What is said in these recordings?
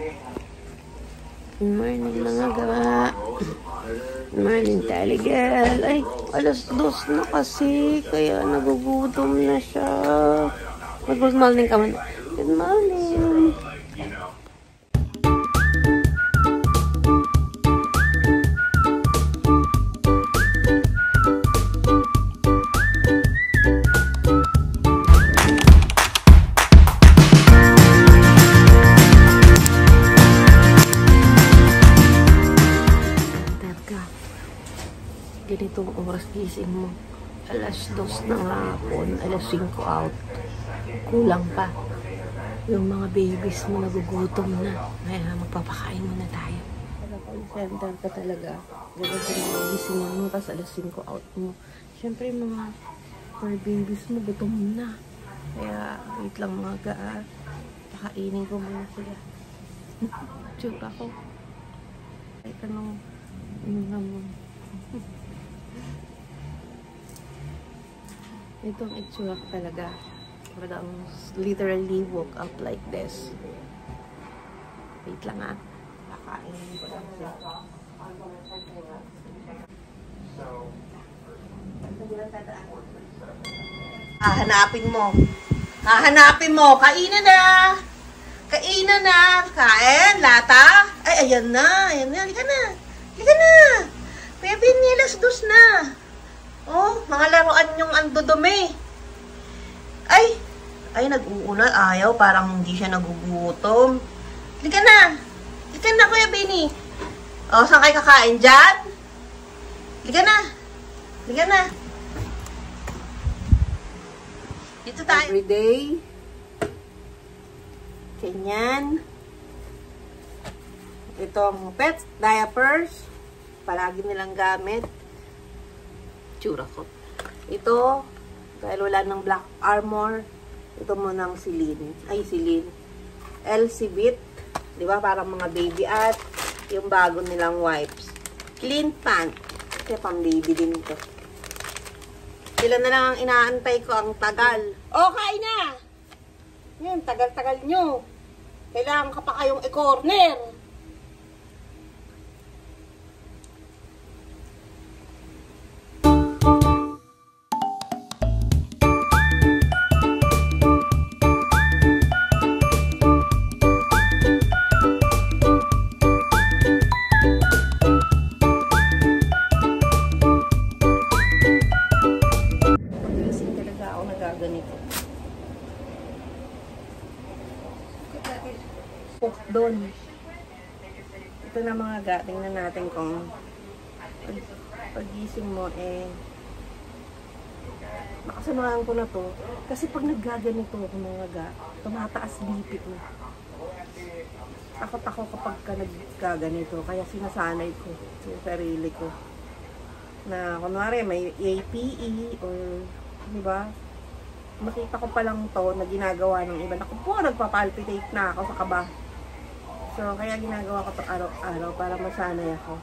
Good morning mga ga. Good morning taligal. Ay, alas 2 na kasi. Kaya nagugutom na siya. Good morning ka man. Good morning. Ganitong oras gising mo. Alas 2 ng hapon, alas 5 out. Kulang pa. Yung mga babies mo nagugutom na. Kaya magpapakain muna tayo. Call center ka talaga. Ganito na gising mo, tapos alas 5 out mo. Siyempre mga babies mo gutom na. Kaya wait lang mga ga. Pakainin ko muna sila. Tsura ko. Kahit anong naman. Itong itsura ko talaga. Talagang literally woke up like this. Wait lang ah. Pakainin ko lang siya. Hahanapin mo. Hahanapin mo. Kainan na. Kainan na. Kain. Lata. Ay, ayan na. Ayan na. Halika na. Halika na. Bebe, nilas 2 na. Oh, mga laruan yung andudumi. Ay, nag-uulan. Ayaw, parang hindi siya nagugutom. Halika na. Halika na, Kuya Benny. Oh, saan kayo kakain? Diyan? Halika na. Halika na. Dito tayo. Everyday. Ganyan. Itong pets, diapers. Palagi nilang gamit. Tsura ko. Ito, dahil wala ng Black Armor, ito mo ng Celine. Ay, Celine. Elsie Bit. Diba? Parang mga baby at yung bago nilang wipes. Clean pant. Kasi pang baby din ito. Sila na lang ang inaantay ko. Ang tagal. Oh, kain na! Yan, tagal-tagal nyo. Kailangan ka pa kayong i-corner. Doon. Ito na mga ga, tingnan natin kung pag-gising mo makasamahan ko na to. Kasi pag naggaganito ako mga ga, tumataas BP ko. Takot ako kapag ka naggaganito. Kaya sinasanay ko yung sarili ko. Na kunwari may APE or diba? Makita ko pa lang to na ginagawa ng iba. Naku po, nagpapalpitate na ako sa kaba. So, kaya ginagawa ko ito araw-araw para masanay ako.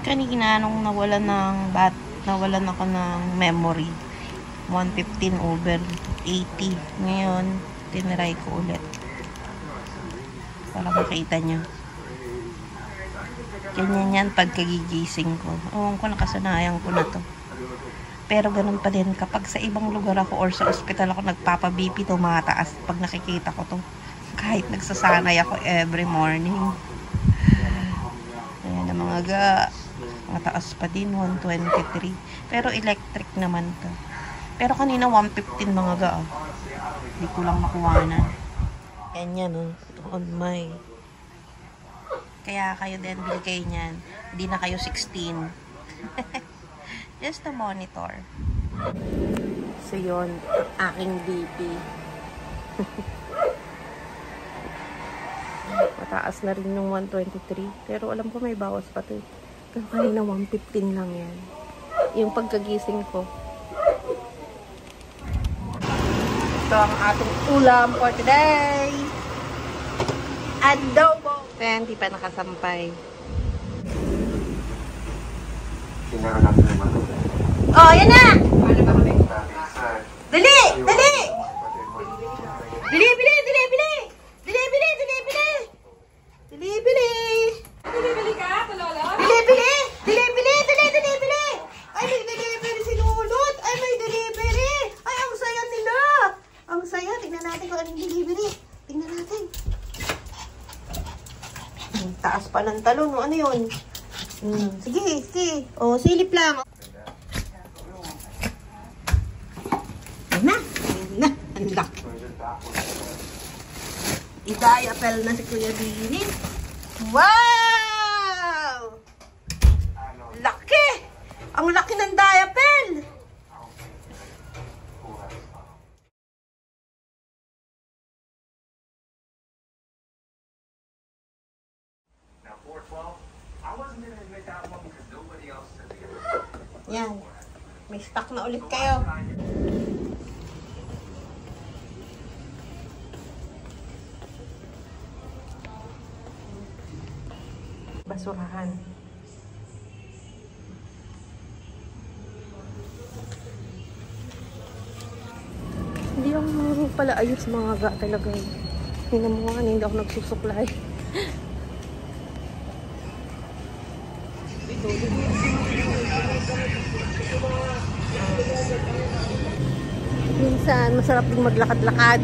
Kanina nung nawalan ako ng memory. 115/80. Ngayon, tiniray ko ulit. Para makita nyo. Ganyan yan pagkagigising ko. Ewan ko, nakasanayan ko na to. Pero ganun pa din kapag sa ibang lugar ako or sa ospital ako nagpapa-BP, tumataas pag nakikita ko to. Kahit nagsasanay ako every morning. Ayan na mga ga. Mataas pa din, 123. Pero electric naman to. Pero kanina 115 mga ga. Hindi ko lang makuwanan. Yan yan on my. Kaya kayo din bilgay niyan. Hindi na kayo 16. Just to monitor. So yun, aking BP. Mataas na rin yung 123. Pero alam ko may bawas pa to. Pero kanina 115 lang yan. Yung pagkagising ko. Ito ang ating ulam for today. Adobo. Kaya hindi pa nakasampay. Oh, yan na! Dali! Dali! Bili, bili, bili, bili! Bili, bili, bili, bili! Bili, bili! Bili ka, Lolo? Bili, bili! Bili, bili, bili, bili, bili! Ay, may delivery si Lulot! Ay, may delivery! Ay, ang saya nila! Ang saya! Tingnan natin kung anong delivery. Tingnan natin. Ang taas pa ng talon. Ano yun? Sige, sige. O, silip lang. Na, na, ang laki. Idayapel na si Kuya Bini. Wow! Laki! Ang laki ng diapel! Yan. May stock na ulit kayo. Basurahan. Hindi ako pala ayos mga ga talaga. Hindi mo nga, hindi ako nagsusuklay. Minsan, masarap din maglakad-lakad.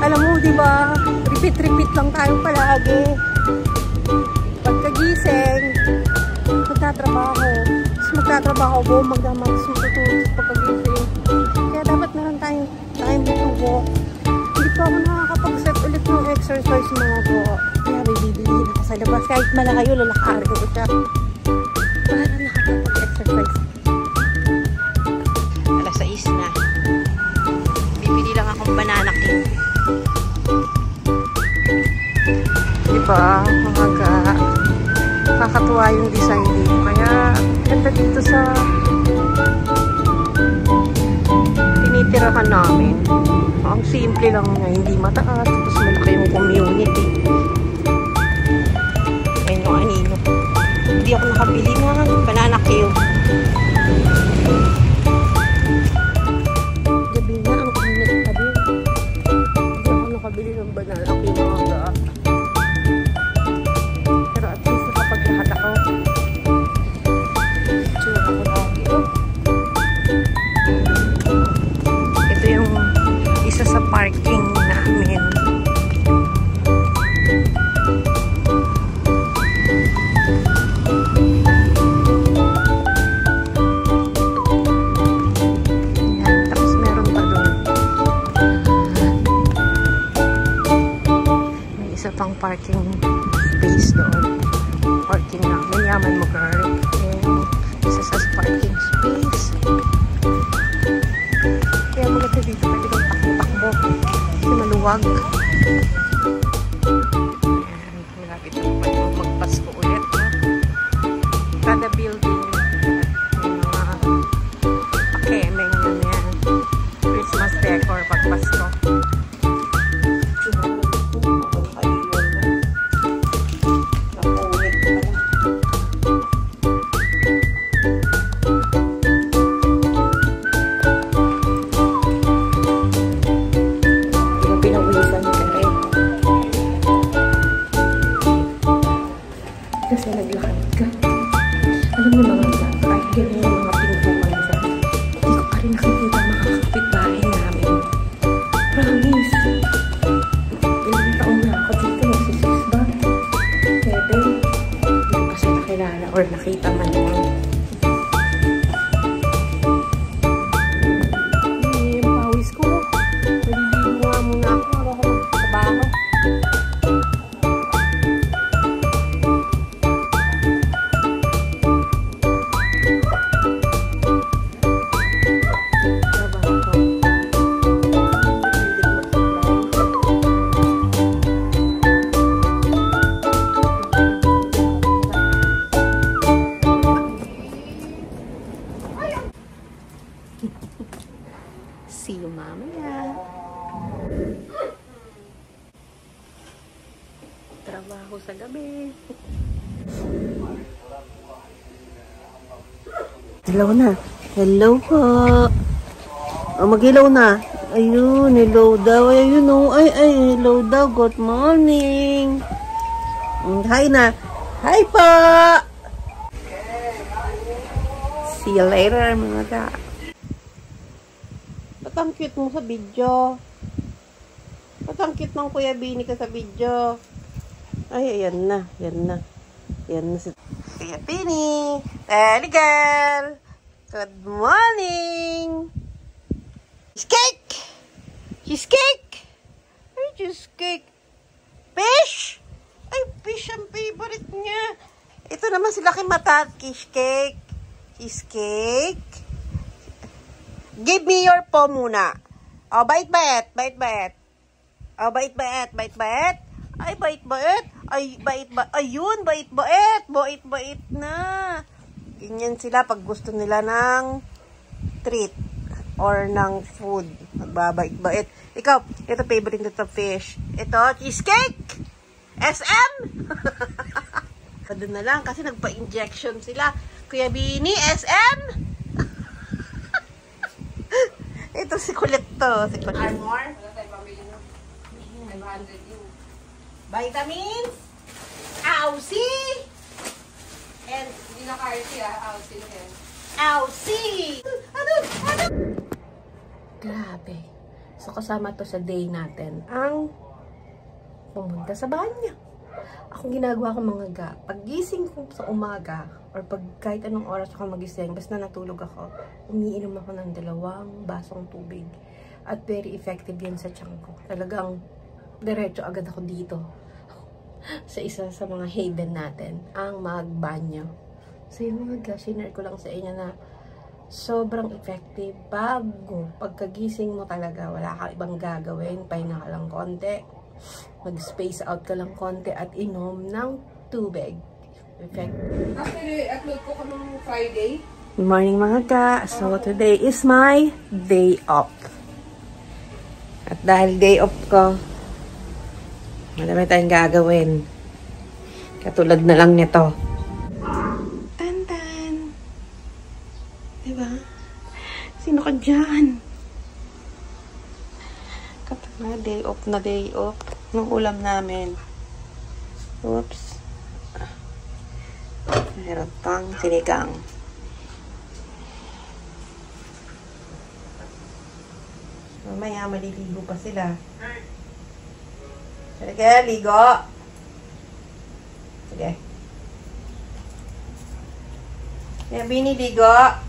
Alam mo, di ba? Repeat-repeat lang tayo palagi. Pagkagising, magtatrabaho. Tapos magtatrabaho ko, magdamang matutulog sa pagkagising. Kaya dapat meron tayong time to walk. Hindi pa ako nakakapag-set ulit ng exercise mga po. Kaya may bibili ako sa labas. Kahit malayo, lalakarin ko siya. Para nakakapag-exercise. Alas 6 na. Bibili lang akong banana king. Diba, mga ga, kakatuwa yung design dito. Kaya, ganda dito sa tinitirahan namin. Ang simple lang niya, hindi mataas. Tapos malaki yung community. Ayun yung anino. Hindi ako nakabili ng banana cube. Gabi na, ang init pa din. Hindi ako nakabili ng banana cube mga ga. Sa parking namin. Yan, tapos meron pa doon. May isa pang parking space doon. Parking namin. Yaman mo, girl. Yan, isa sa parking space. Kaya maganda dito. Pwede kang takbo. Kasi maluwag. Ayan, malapit na pa yung magpasko ulit. No? Kada building yung mga pakemeng na yan. Christmas decor pagpasko. Kasi naglakad ka. Alam mo mga ba, kahit ganyan yung mga pintuan dyan, hindi ko pa rin nakikita mga kapitbahay namin. Promise. Ilang taon na ako dito, magsisis ba? 7. Hindi ko kasi nakilala or nakita man lang. Yung pawis ko. Naliligo nga muna ako. Ako magtrabaho. Mag-ilaw na. Hello po. Oh, mag-ilaw na. Ayun, hello daw. Ayun, oh. Ay, hello daw. Good morning. Hi na. Hi po. See you later, mga ka. Ba't ang cute mo sa video? Ba't ang cute ng Kuya Bini ka sa video? Ay, ayan na. Yan na. Yan na si Kuya Bini. Telly girl. Good morning. Cheesecake! Cheesecake! Ay, cheesecake. Fish! Ay, fish ang favorite niya. Ito naman sila kay Mata. Cheesecake. Cheesecake. Give me your paw muna. Oh, bait-bait. Bait-bait. Oh, bait-bait. Bait-bait. Ay, bait-bait. Ay, bait-bait. Ayun, bait-bait. Bait-bait na. Ganyan sila pag gusto nila ng treat. Or ng food. Magbabait-bait. Ikaw, ito favorite nito fish. Ito, cheesecake! SM! Doon na lang kasi nagpa-injection sila. Kuya Bini, SM! Ito si kulit to. Si kulit. Armor. Vitamins. Aussie. And, Hindi na kaya siya. Aussie. Aussie! Ano? Grabe. So, kasama to sa day natin ang pumunta sa banyo. Akong ginagawa ko mga ga. Pag-gising ko sa umaga or pag kahit anong oras ako magising, basta natulog ako, umiinom ako ng 2 basong tubig. At very effective yan sa tiyan ko. Talagang diretso agad ako dito sa isa sa mga haven natin, ang magbanyo. So yung mga ga, share ko lang sa inyo na sobrang effective. Bago, pagkagising mo talaga, wala kang ibang gagawin, pahinga ka lang konti, mag-space out ka lang konti, at inom ng tubig. Effective. Actually, upload ko nung Friday. Good morning mga ka. So today is my day off. At dahil day off ko, madami tayong gagawin. Katulad na lang nito. Diba? Sino ka dyan? Kapag na day off. Nung ulam namin. Oops. Meron pang sinigang. Mamaya maliligo pa sila. Sige, ligo. Sige. Kaya Bini, ligo.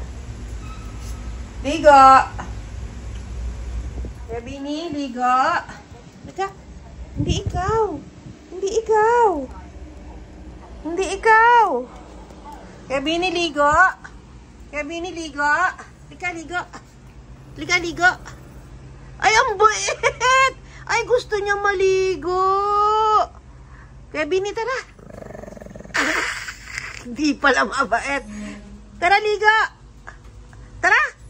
Ligo! Kaya Bini, ligo! Liga! Hindi ikaw! Hindi ikaw! Hindi ikaw! Kaya Bini, ligo! Kaya Bini, ligo! Liga, ligo! Liga, ligo! Ay, ang bait! Ay, gusto niya maligo! Kaya Bini, tara! Hindi pala mabait! Tara, ligo! Tara!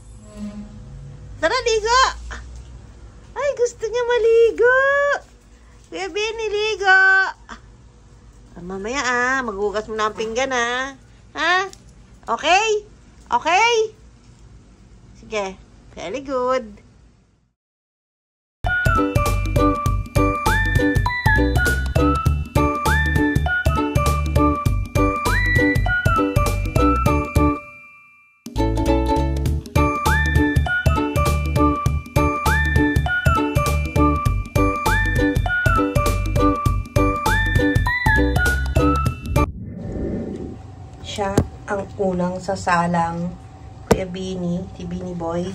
Tara, ligo! Ay, gusto niya maligo! Kuya Bini, ligo! Mamaya maghugas mo na ang pinggan ha? Okay? Okay? Sige, very good. Siya ang unang sasalang Kuya Bini, si Bini Boy.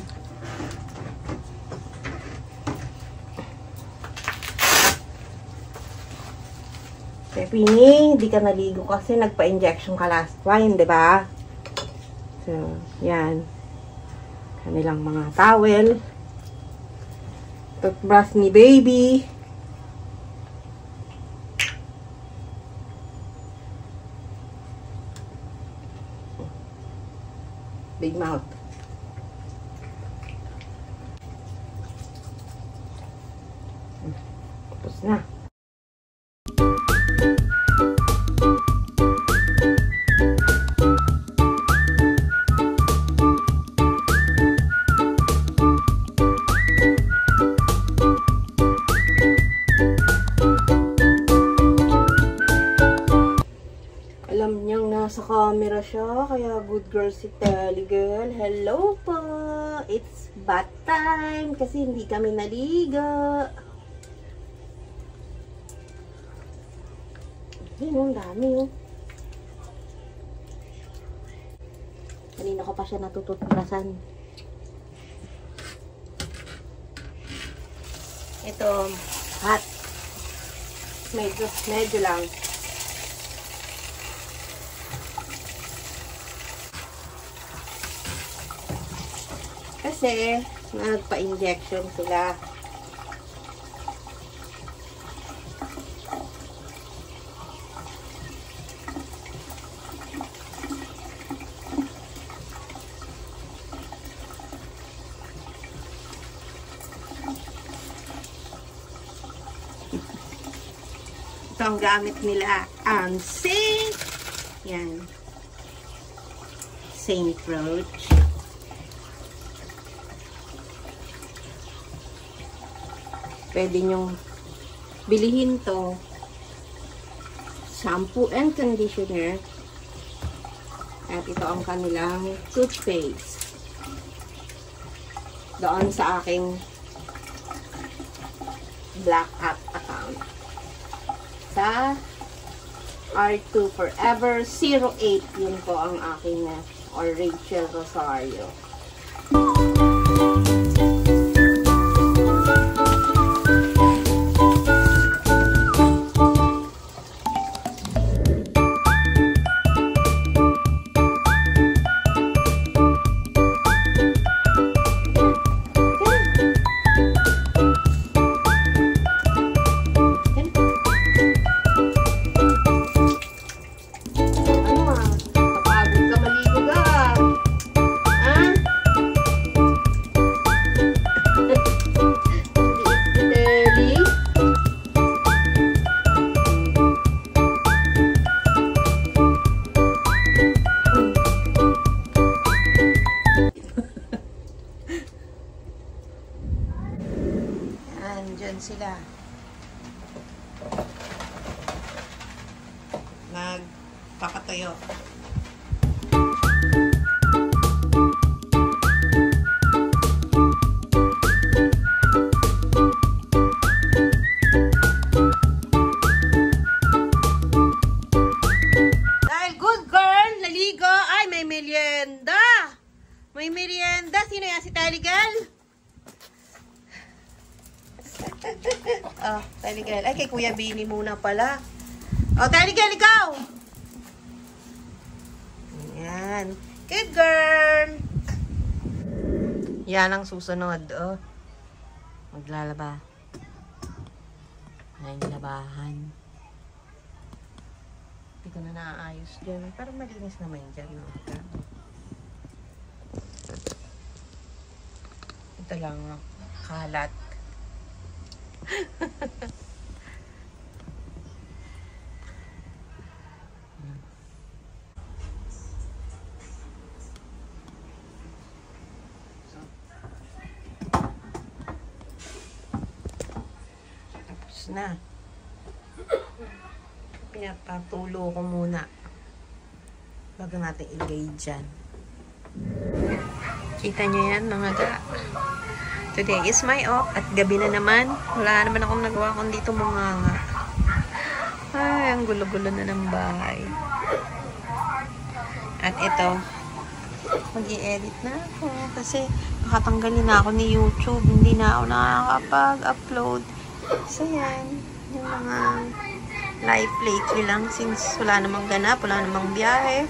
Kuya Bini, hindi ka naligo kasi nagpa-injection ka last time, di ba? So, yan. Kanilang mga towel. Toothbrush ni baby. Big mouth. Tapos na. Alam niyang nasa camera siya, kaya good girl si Telly Girl. Hello po! It's bath time kasi hindi kami naligo. Ayun, ang dami oh. Kanina ko pa siya natututurasan. Ito, hot. Medyo lang. Kasi, nagpa-injection sila. Ito ang gamit nila. Ang Saint. Yan. Saint Roach. Pwede nyong bilihin to. Shampoo and conditioner. At ito ang kanilang toothpaste. Doon sa aking Black App account. Sa R2 Forever 08. Yun po ang aking or Rachel Rosario. Diyan sila. Nagpapatuyo. Dahil good girl, naligo. Ay, may merienda. May merienda. Sino yan? Si Telly Girl? Oh, Telly Girl. Ay, kay Kuya Bini muna pala. Oh, Telly Girl, ikaw! Yan. Good girl! Yan ang susunod. Oh. Maglalaba. Yan yung labahan. Hindi ko na naaayos dyan. Pero malinis naman dyan. No? Ito lang. Oh. Kalat. Tapos na. Pinapatulo ko muna bago natin ilagay dyan. Kita nyo yan mga ga. Today is my off at gabi na naman. Wala naman akong nagawa kundi tumunganga. Ay, ang gulo-gulo na ng bahay. At ito, mag-i-edit na ako kasi nakatanggalin na ako ni YouTube. Hindi na ako nakakapag-upload. So yan, yung mga life lately lang since wala namang ganap, wala namang biyahe,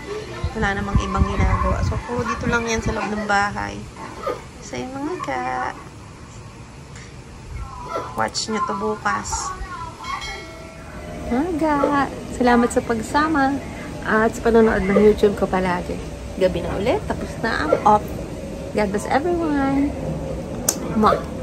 wala namang ibang ginagawa. So, puro dito lang yan sa loob ng bahay. So, yung mga ga, watch nyo to bukas. Mga, salamat sa pagsama at sa panonood ng YouTube ko palagi. Gabi na ulit, tapos na ang off. God bless everyone. Mwah.